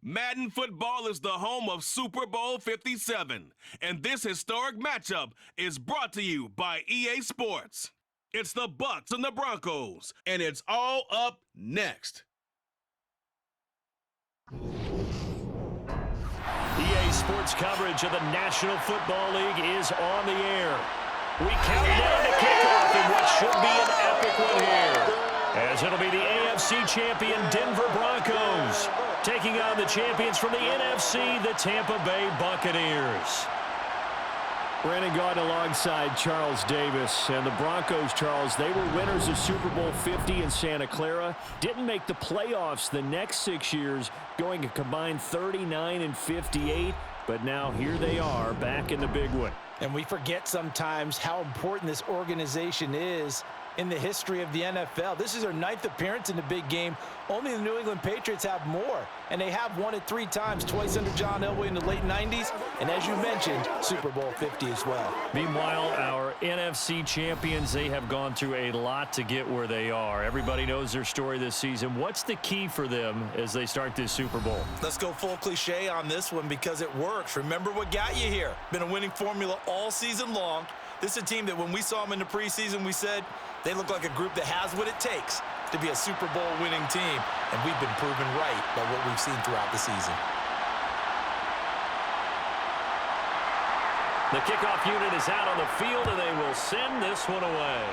Madden football is the home of Super Bowl 57, and this historic matchup is brought to you by EA Sports. It's the Bucs and the Broncos, and it's all up next. EA Sports coverage of the National Football League is on the air. We count down to kickoff in what should be an epic one here, as it'll be the AFC champion Denver Broncos taking on the champions from the NFC, the Tampa Bay Buccaneers. Brandon Gaudin alongside Charles Davis. And the Broncos, Charles, they were winners of Super Bowl 50 in Santa Clara. Didn't make the playoffs the next 6 years, going a combined 39-58. But now here they are back in the big one. And we forget sometimes how important this organization is in the history of the NFL. This is their 9th appearance in the big game. Only the New England Patriots have more, and they have won it 3 times, twice under John Elway in the late 90s, and as you mentioned, Super Bowl 50 as well. Meanwhile, our NFC champions, they have gone through a lot to get where they are. Everybody knows their story this season. What's the key for them as they start this Super Bowl? Let's go full cliche on this one because it works. Remember what got you here. Been a winning formula all season long. This is a team that when we saw them in the preseason, we said they look like a group that has what it takes to be a Super Bowl winning team, and we've been proven right by what we've seen throughout the season. The kickoff unit is out on the field, and they will send this one away.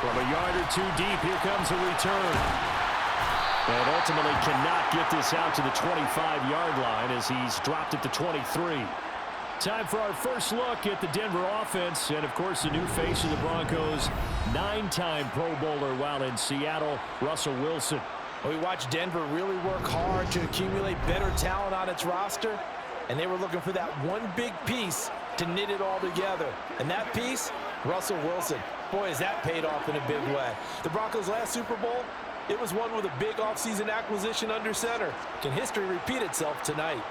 From a yard or two deep, here comes a return. And ultimately cannot get this out to the 25-yard line as he's dropped at the 23. Time for our first look at the Denver offense. And, of course, the new face of the Broncos, 9-time Pro Bowler while in Seattle, Russell Wilson. We watched Denver really work hard to accumulate better talent on its roster, and they were looking for that one big piece to knit it all together. And that piece, Russell Wilson. Boy, has that paid off in a big way. The Broncos' last Super Bowl, it was one with a big offseason acquisition under center. Can history repeat itself tonight?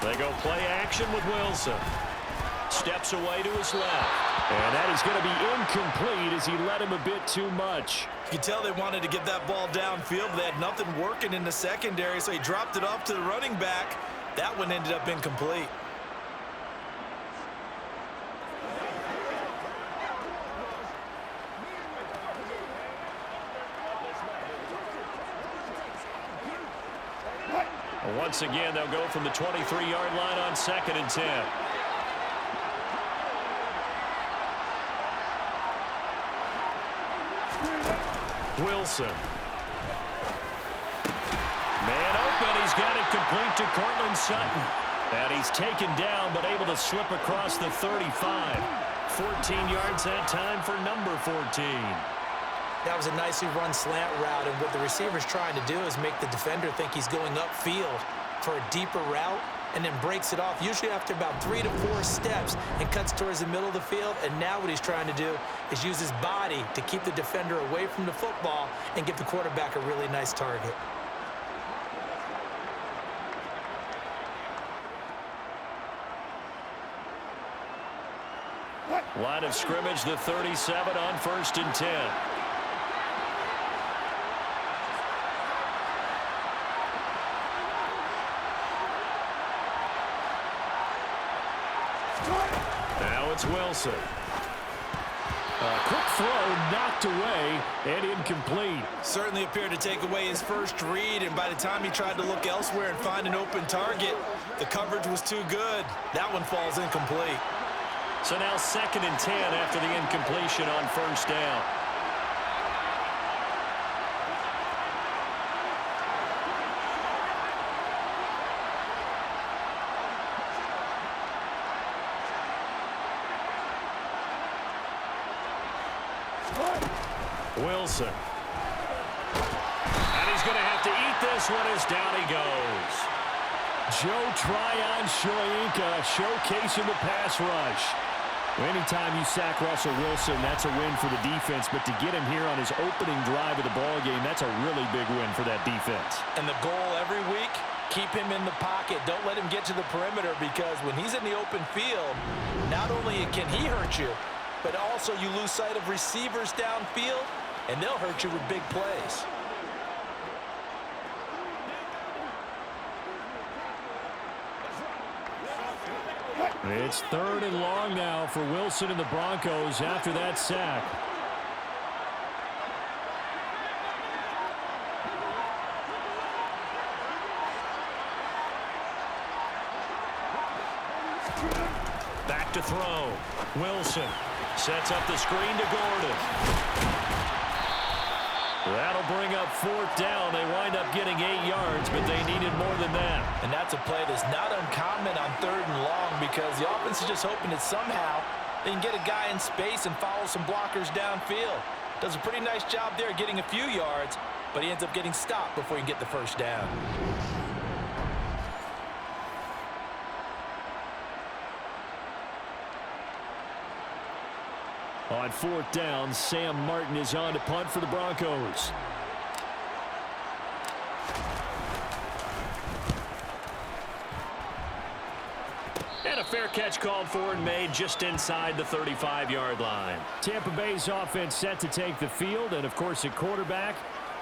They go play action with Wilson. Steps away to his left. And that is going to be incomplete as he led him a bit too much. You can tell they wanted to get that ball downfield. They had nothing working in the secondary, so he dropped it off to the running back. That one ended up incomplete. Once again, they'll go from the 23-yard line on 2nd and 10. Wilson. Man open. He's got it complete to Cortland Sutton. And he's taken down, but able to slip across the 35. 14 yards that time for number 14. That was a nicely run slant route, and what the receiver's trying to do is make the defender think he's going upfield for a deeper route and then breaks it off, usually after about 3 to 4 steps, and cuts towards the middle of the field. And now what he's trying to do is use his body to keep the defender away from the football and give the quarterback a really nice target. Line of scrimmage, the 37 on 1st and 10. Now it's Wilson. A quick throw knocked away and incomplete. Certainly appeared to take away his first read, and by the time he tried to look elsewhere and find an open target, the coverage was too good. That one falls incomplete. So now 2nd and 10 after the incompletion on 1st down. Wilson. And he's going to have to eat this one as down he goes. Joe Tryon-Shoyinka showcasing the pass rush. Anytime you sack Russell Wilson, that's a win for the defense. But to get him here on his opening drive of the ballgame, that's a really big win for that defense. And the goal every week, keep him in the pocket. Don't let him get to the perimeter, because when he's in the open field, not only can he hurt you, but also you lose sight of receivers downfield, and they'll hurt you with big plays. It's 3rd and long now for Wilson and the Broncos after that sack. Back to throw. Wilson sets up the screen to Gordon. That'll bring up 4th down. They wind up getting 8 yards, but they needed more than that. And that's a play that's not uncommon on 3rd and long, because the offense is just hoping that somehow they can get a guy in space and follow some blockers downfield. Does a pretty nice job there getting a few yards, but he ends up getting stopped before he can get the 1st down. On 4th down, Sam Martin is on to punt for the Broncos. And a fair catch called for and made just inside the 35-yard line. Tampa Bay's offense set to take the field, and of course at quarterback,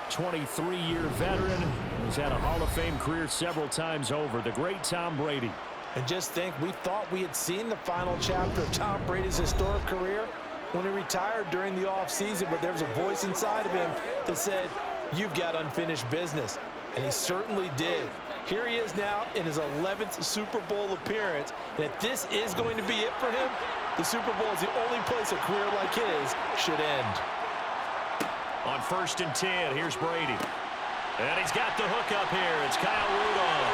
23-year veteran who's had a Hall of Fame career several times over, the great Tom Brady. And just think, we thought we had seen the final chapter of Tom Brady's historic career when he retired during the offseason, but there was a voice inside of him that said, you've got unfinished business. And he certainly did. Here he is now in his 11th Super Bowl appearance. And if this is going to be it for him, the Super Bowl is the only place a career like his should end. On 1st and 10, here's Brady. And he's got the hook up here. It's Kyle Rudolph.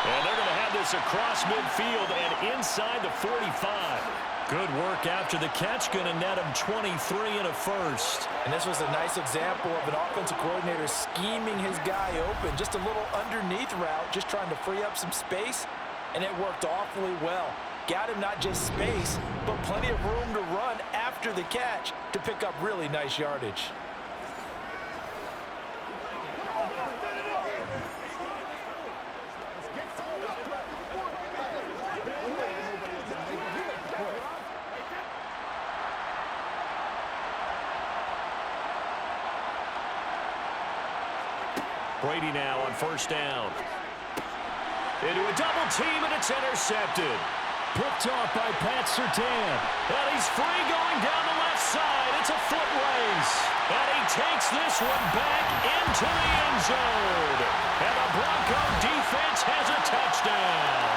And they're going to have this across midfield and inside the 45. Good work after the catch. Going to net him 23 and a 1st. And this was a nice example of an offensive coordinator scheming his guy open. Just a little underneath route, just trying to free up some space. And it worked awfully well. Got him not just space, but plenty of room to run after the catch to pick up really nice yardage. Brady now on 1st down. Into a double team, and it's intercepted. Picked off by Pat Surtain. And he's free going down the left side. It's a foot race. And he takes this one back into the end zone. And the Bronco defense has a touchdown.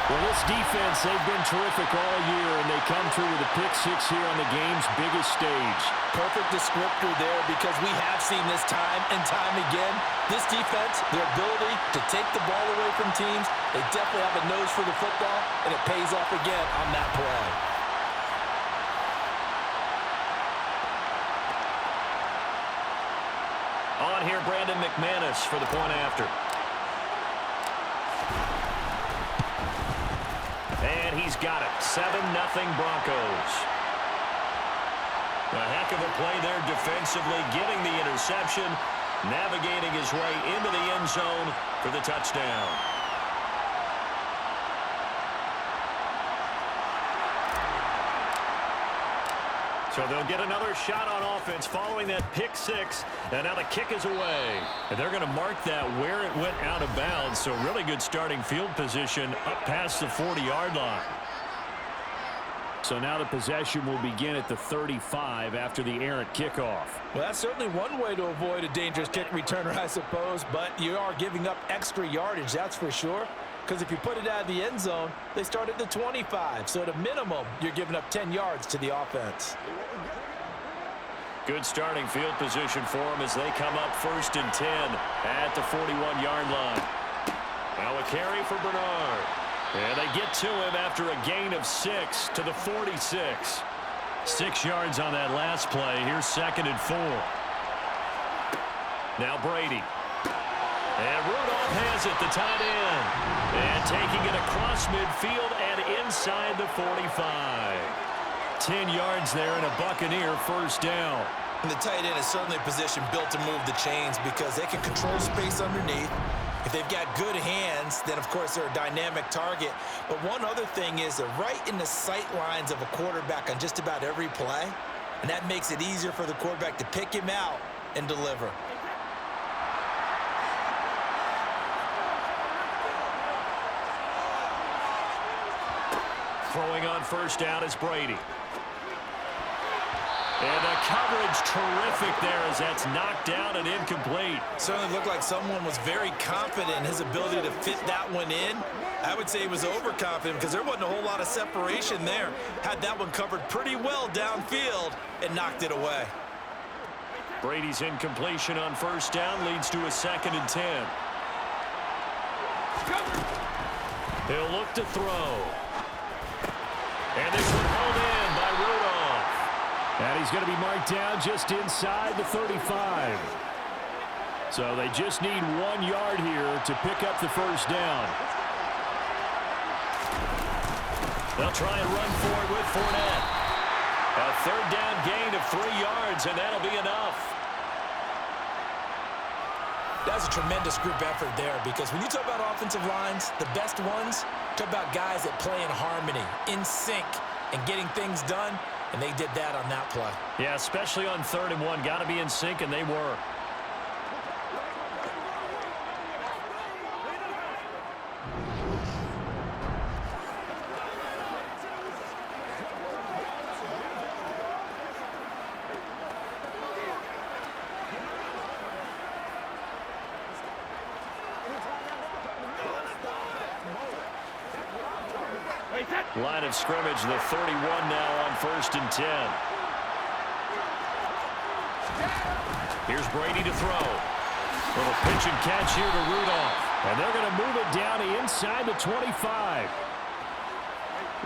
Well, this defense, they've been terrific all year, and they come through with a pick-6 here on the game's biggest stage. Perfect descriptor there, because we have seen this time and time again. This defense, their ability to take the ball away from teams, they definitely have a nose for the football, and it pays off again on that play. On here, Brandon McManus for the point after. And he's got it. 7-0 Broncos. A heck of a play there defensively, getting the interception, navigating his way into the end zone for the touchdown. So they'll get another shot on offense following that pick-6, and now the kick is away. And they're going to mark that where it went out of bounds, so really good starting field position up past the 40-yard line. So now the possession will begin at the 35 after the errant kickoff. Well, that's certainly one way to avoid a dangerous kick returner, I suppose, but you are giving up extra yardage, that's for sure. Because if you put it out of the end zone, they start at the 25. So at a minimum, you're giving up 10 yards to the offense. Good starting field position for them as they come up 1st and 10 at the 41-yard line. Now a carry for Bernard. And they get to him after a gain of 6 to the 46. 6 yards on that last play. Here's 2nd and 4. Now Brady. And Rudolph has it, the tight end. And taking it across midfield and inside the 45. 10 yards there and a Buccaneer first down. And the tight end is certainly a position built to move the chains because they can control space underneath. If they've got good hands, then, of course, they're a dynamic target. But one other thing is they're right in the sight lines of a quarterback on just about every play. And that makes it easier for the quarterback to pick him out and deliver. Throwing on first down is Brady. And the coverage terrific there as that's knocked down and incomplete. Certainly looked like someone was very confident in his ability to fit that one in. I would say he was overconfident because there wasn't a whole lot of separation there. Had that one covered pretty well downfield and knocked it away. Brady's incompletion on first down leads to a 2nd and 10. He'll look to throw. And this one held in by Rudolph. And he's going to be marked down just inside the 35. So they just need 1 yard here to pick up the first down. They'll try and run for it with Fournette. A 3rd down gain of 3 yards, and that'll be enough. That's a tremendous group effort there because when you talk about offensive lines, the best ones, talk about guys that play in harmony, in sync, and getting things done, and they did that on that play. Yeah, especially on 3rd and 1. Got to be in sync, and they were. Line of scrimmage, the 31 now on 1st and 10. Here's Brady to throw. Little pitch and catch here to Rudolph. And they're going to move it down inside the 25.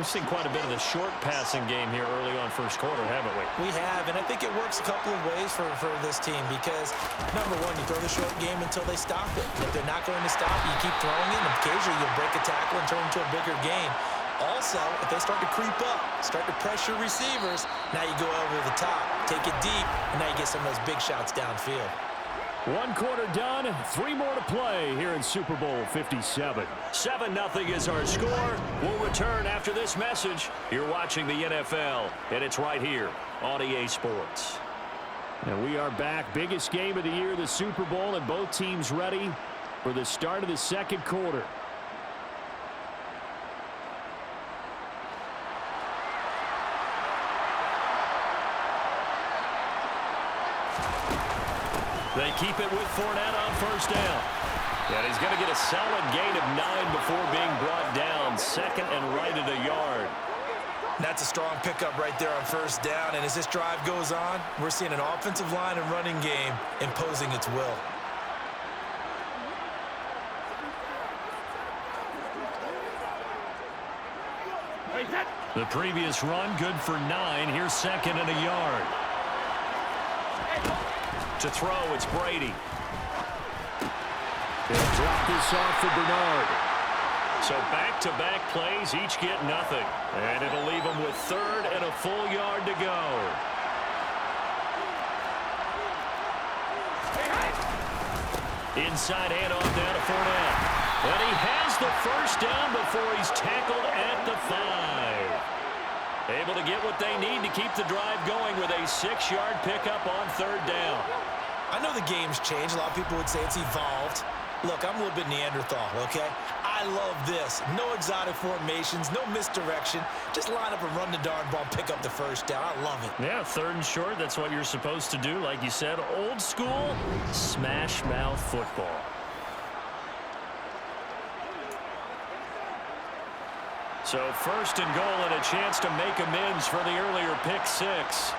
We've seen quite a bit of the short passing game here early on first quarter, haven't we? We have, and I think it works a couple of ways for this team because, number one, you throw the short game until they stop it. And if they're not going to stop it, you keep throwing it, and occasionally you'll break a tackle and turn into a bigger game. Also, if they start to creep up, start to pressure receivers, now you go over the top, take it deep, and now you get some of those big shots downfield. 1 quarter done, 3 more to play here in Super Bowl 57. 7-0 is our score. We'll return after this message. You're watching the NFL, and it's right here on EA Sports. And we are back. Biggest game of the year, the Super Bowl, and both teams ready for the start of the 2nd quarter. They keep it with Fournette on first down. And he's going to get a solid gain of 9 before being brought down. 2nd and right at a yard. That's a strong pickup right there on first down. And as this drive goes on, we're seeing an offensive line and running game imposing its will. The previous run, good for 9. Here's 2nd and a yard. To throw, it's Brady. They'll drop this off for Bernard. So back-to-back plays, each get nothing. And it'll leave them with 3rd and a full yard to go. Inside handoff down to Fournette. And he has the first down before he's tackled at the 5. Able to get what they need to keep the drive going with a 6-yard pickup on 3rd down. I know the game's changed. A lot of people would say it's evolved. Look, I'm a little bit Neanderthal, okay? I love this. No exotic formations, no misdirection. Just line up and run the darn ball, pick up the first down. I love it. Yeah, 3rd and short, that's what you're supposed to do. Like you said, old school, smash mouth football. So 1st and goal and a chance to make amends for the earlier pick 6.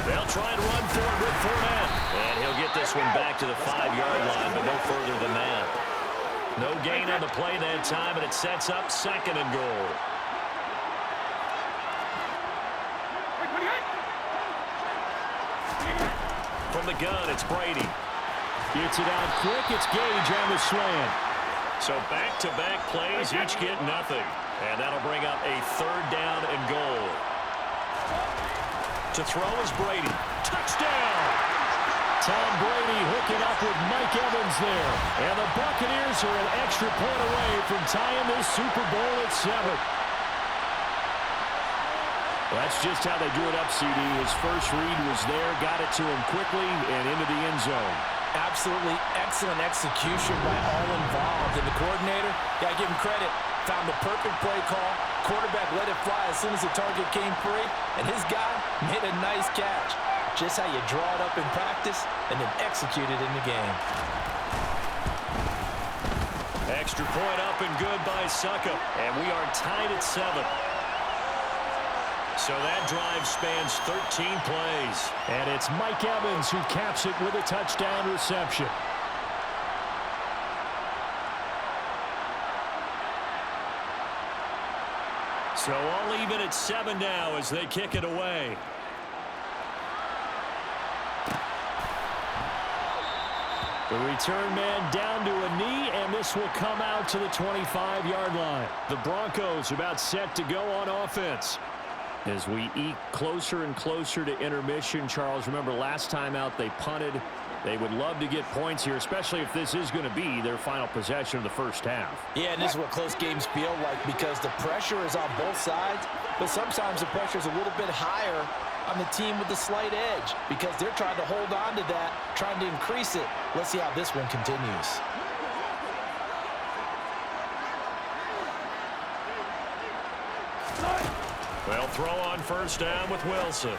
They'll try and run for it with Fournette. And he'll get this one back to the 5-yard line, but no further than that. No gain on the play that time, and it sets up 2nd and goal. From the gun, it's Brady. Gets it out quick. It's Gage on the slant. So back-to-back plays, each get nothing. And that'll bring up a 3rd down and goal. To throw is Brady. Touchdown! Tom Brady hooking up with Mike Evans there. And the Buccaneers are an extra point away from tying this Super Bowl at 7. That's just how they drew it up, CD. His first read was there, got it to him quickly, and into the end zone. Absolutely excellent execution by all involved. And the coordinator, got to give him credit, found the perfect play call. Quarterback let it fly as soon as the target came free, and his guy made a nice catch. Just how you draw it up in practice and then execute it in the game. Extra point up and good by Suckup. And we are tied at 7. So that drive spans 13 plays. And it's Mike Evans who caps it with a touchdown reception. So all even at 7 now as they kick it away. The return man down to a knee, and this will come out to the 25-yard line. The Broncos about set to go on offense. As we eke closer and closer to intermission, Charles, remember last time out they punted. They would love to get points here, especially if this is going to be their final possession of the first half. Yeah, and this is what close games feel like because the pressure is on both sides, but sometimes the pressure is a little bit higher on the team with the slight edge because they're trying to hold on to that, trying to increase it. Let's see how this one continues. Well, throw on first down with Wilson.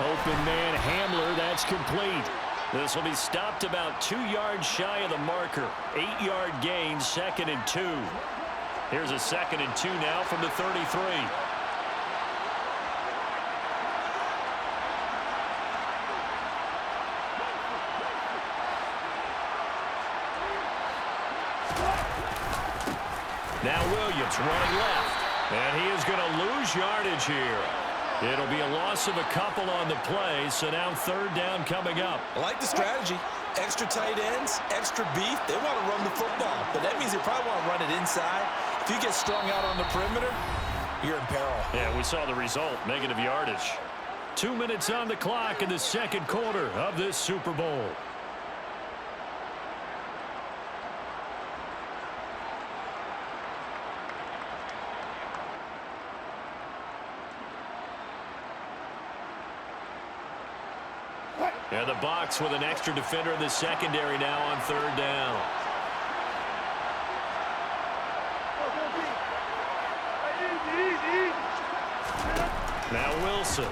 Open man Hamler, that's complete. This will be stopped about 2 yards shy of the marker. 8-yard gain, 2nd and 2. Here's a 2nd and 2 now from the 33. Now Williams running left. And he is going to lose yardage here. It'll be a loss of a couple on the play, so now 3rd down coming up. I like the strategy. Extra tight ends, extra beef. They want to run the football, but that means they probably want to run it inside. If you get strung out on the perimeter, you're in peril. Yeah, we saw the result, negative yardage. 2 minutes on the clock in the 2nd quarter of this Super Bowl. And the Bucs with an extra defender in the secondary now on 3rd down. Now Wilson.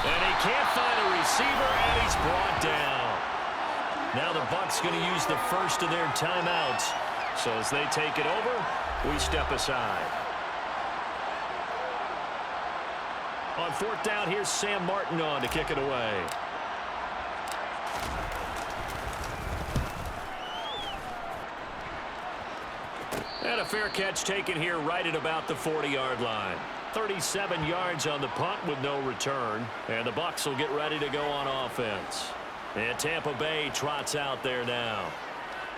And he can't find a receiver, and he's brought down. Now the Bucs going to use the first of their timeouts. So as they take it over, we step aside. On 4th down, here's Sam Martin on to kick it away. And a fair catch taken here right at about the 40-yard line. 37 yards on the punt with no return. And the Bucs will get ready to go on offense. And Tampa Bay trots out there now.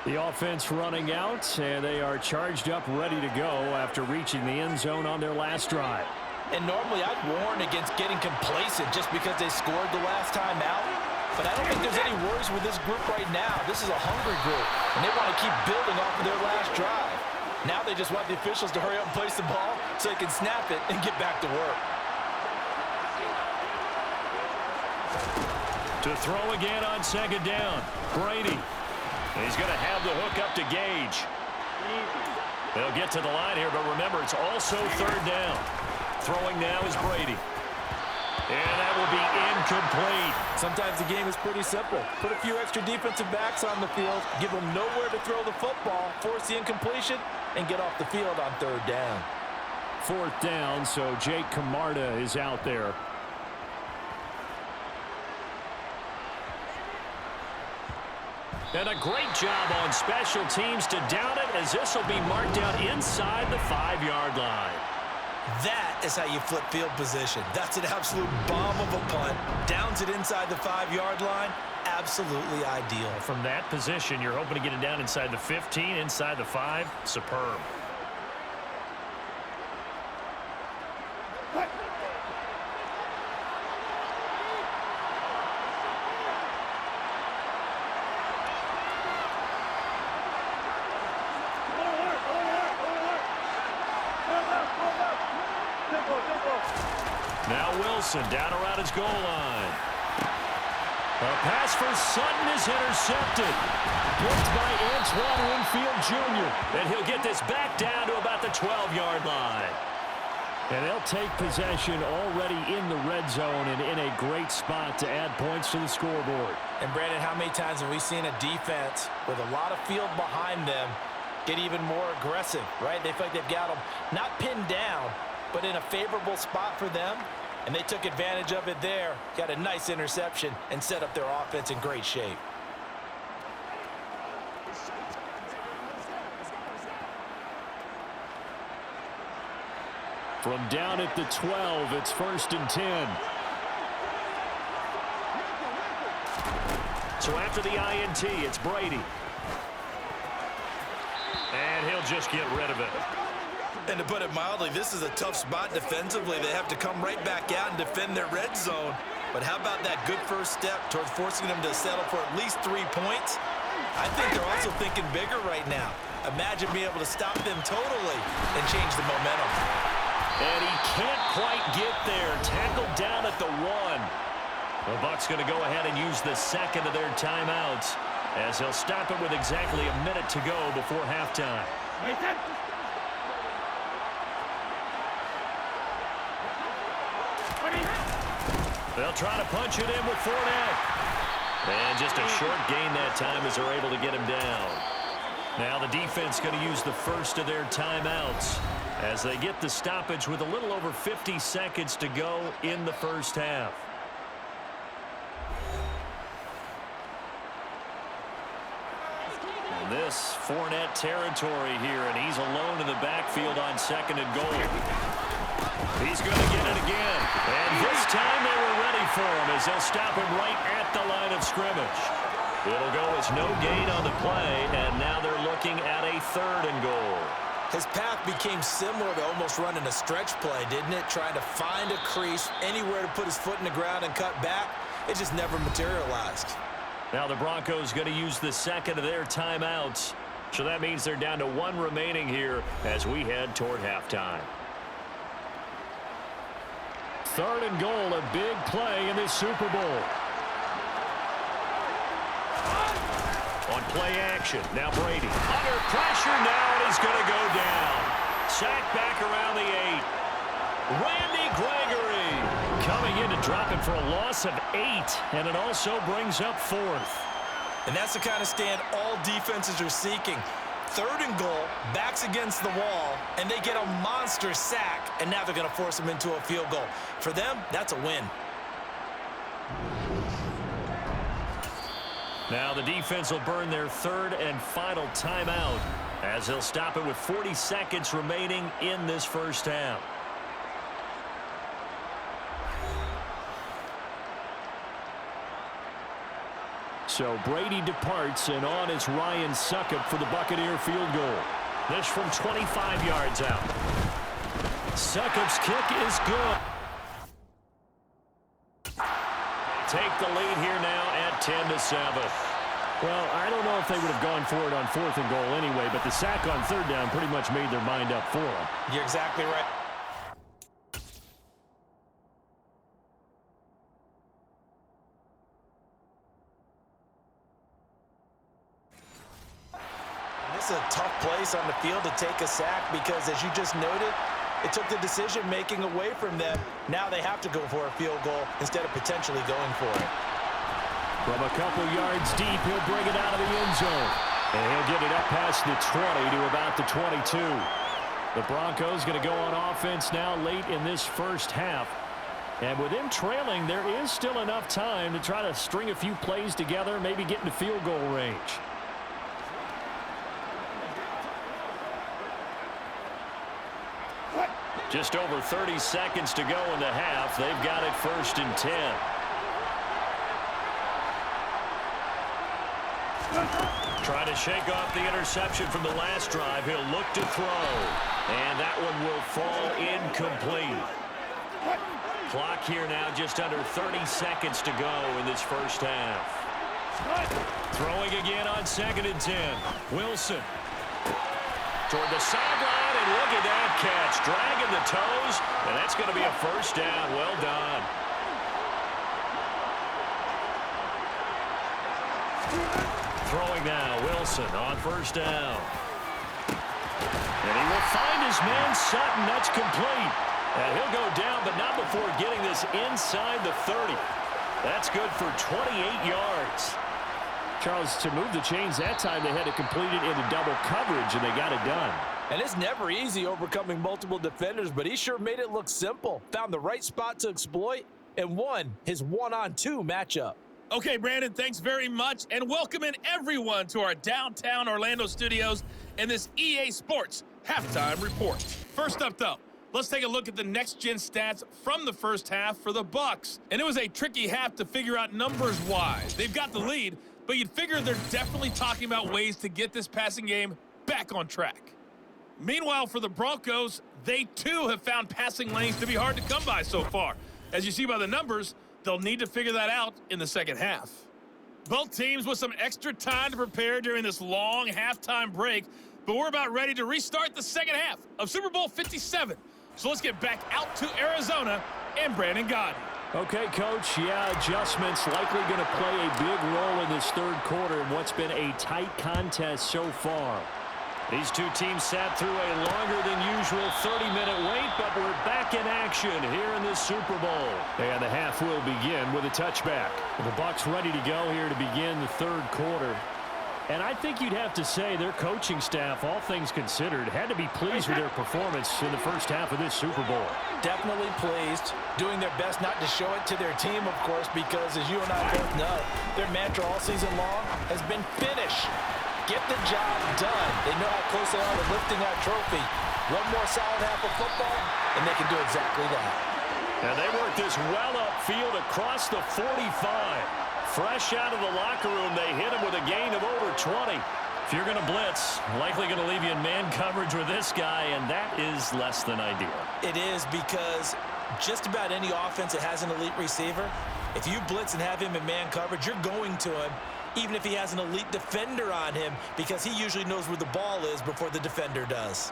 The offense running out, and they are charged up, ready to go after reaching the end zone on their last drive. And normally I'd warn against getting complacent just because they scored the last time out. But I don't think there's any worries with this group right now. This is a hungry group, and they want to keep building off of their last drive. Now they just want the officials to hurry up and place the ball so they can snap it and get back to work. To throw again on 2nd down. Brady. He's going to have the hook up to Gage. They'll get to the line here, but remember, it's also 3rd down. Throwing now is Brady. And that will be incomplete. Sometimes the game is pretty simple. Put a few extra defensive backs on the field, give them nowhere to throw the football, force the incompletion, and get off the field on 3rd down. 4th down, so Jake Camarda is out there. And a great job on special teams to down it, as this will be marked out inside the 5-yard line. That is how you flip field position. That's an absolute bomb of a punt. Downs it inside the 5-yard line. Absolutely ideal. From that position, you're hoping to get it down inside the 15, inside the 5. Superb. Now Wilson down around his goal line. A pass for Sutton is intercepted. Picked by Antoine Winfield Jr. And he'll get this back down to about the 12-yard line. And they'll take possession already in the red zone and in a great spot to add points to the scoreboard. And Brandon, how many times have we seen a defense with a lot of field behind them get even more aggressive, right? They feel like they've got them not pinned down, but in a favorable spot for them. And they took advantage of it there, got a nice interception, and set up their offense in great shape. From down at the 12, it's 1st and 10. So after the INT, it's Brady. And he'll just get rid of it. And to put it mildly, this is a tough spot defensively. They have to come right back out and defend their red zone. But how about that good first step towards forcing them to settle for at least 3 points? I think they're also thinking bigger right now. Imagine being able to stop them totally and change the momentum. And he can't quite get there. Tackled down at the 1. The Bucs going to go ahead and use the second of their timeouts as they'll stop it with exactly a minute to go before halftime. They'll try to punch it in with Fournette. And just a short gain that time as they're able to get him down. Now the defense going to use the first of their timeouts as they get the stoppage with a little over 50 seconds to go in the first half. And this Fournette territory here, and he's alone in the backfield on 2nd and goal. He's going to get it again. And this time they were ready for him as they'll stop him right at the line of scrimmage. It'll go as no gain on the play, and now they're looking at a 3rd and goal. His path became similar to almost running a stretch play, didn't it? Trying to find a crease, anywhere to put his foot in the ground and cut back. It just never materialized. Now the Broncos going to use the second of their timeouts. So that means they're down to 1 remaining here as we head toward halftime. 3rd and goal, a big play in this Super Bowl. On play action, now Brady. Under pressure now, and he's going to go down. Sacked back around the 8. Randy Gregory coming in to drop him for a loss of 8, and it also brings up 4th. And that's the kind of stand all defenses are seeking. 3rd and goal, backs against the wall, and they get a monster sack, and now they're going to force them into a field goal. For them, that's a win. Now the defense will burn their 3rd and final timeout as they'll stop it with 40 seconds remaining in this first half. So Brady departs, and on is Ryan Succop for the Buccaneer field goal. This from 25 yards out. Succop's kick is good. Take the lead here now at 10-7. Well, I don't know if they would have gone for it on 4th and goal anyway, but the sack on 3rd down pretty much made their mind up for them. You're exactly right. This is a tough place on the field to take a sack because, as you just noted, it took the decision-making away from them. Now they have to go for a field goal instead of potentially going for it. From a couple yards deep, he'll bring it out of the end zone. And he'll get it up past the 20 to about the 22. The Broncos going to go on offense now late in this first half. And with them trailing, there is still enough time to try to string a few plays together, maybe get into field goal range. Just over 30 seconds to go in the half. They've got it 1st and 10. Trying to shake off the interception from the last drive. He'll look to throw. And that one will fall incomplete. Clock here now just under 30 seconds to go in this first half. Throwing again on 2nd and 10. Wilson. Toward the sideline, and look at that catch. Dragging the toes, and that's going to be a first down. Well done. Throwing now, Wilson on 1st down. And he will find his man, Sutton. That's complete. And he'll go down, but not before getting this inside the 30. That's good for 28 yards. Charles, to move the chains that time, they had to complete it into double coverage, and they got it done. And it's never easy overcoming multiple defenders, but he sure made it look simple. Found the right spot to exploit and won his 1-on-2 matchup. Okay, Brandon, thanks very much, and welcome in everyone to our downtown Orlando studios and this EA Sports Halftime Report. First up, though, let's take a look at the next-gen stats from the first half for the Bucs. And it was a tricky half to figure out numbers-wise. They've got the lead, but you'd figure they're definitely talking about ways to get this passing game back on track. Meanwhile, for the Broncos, they too have found passing lanes to be hard to come by so far. As you see by the numbers, they'll need to figure that out in the second half. Both teams with some extra time to prepare during this long halftime break, but we're about ready to restart the second half of Super Bowl 57. So let's get back out to Arizona and Brandon Gaudin. Okay, Coach, yeah, adjustments likely going to play a big role in this third quarter in what's been a tight contest so far. These two teams sat through a longer than usual 30-minute wait, but we're back in action here in this Super Bowl. And the half will begin with a touchback. The Bucs ready to go here to begin the third quarter. And I think you'd have to say their coaching staff, all things considered, had to be pleased with their performance in the first half of this Super Bowl. Definitely pleased, doing their best not to show it to their team, of course, because as you and I both know, their mantra all season long has been finish. Get the job done. They know how close they are to lifting that trophy. One more solid half of football, and they can do exactly that. And they work this well upfield across the 45. Fresh out of the locker room, they hit him with a gain of over 20. If you're going to blitz, likely going to leave you in man coverage with this guy, and that is less than ideal. It is, because just about any offense that has an elite receiver, if you blitz and have him in man coverage, you're going to him, even if he has an elite defender on him, because he usually knows where the ball is before the defender does.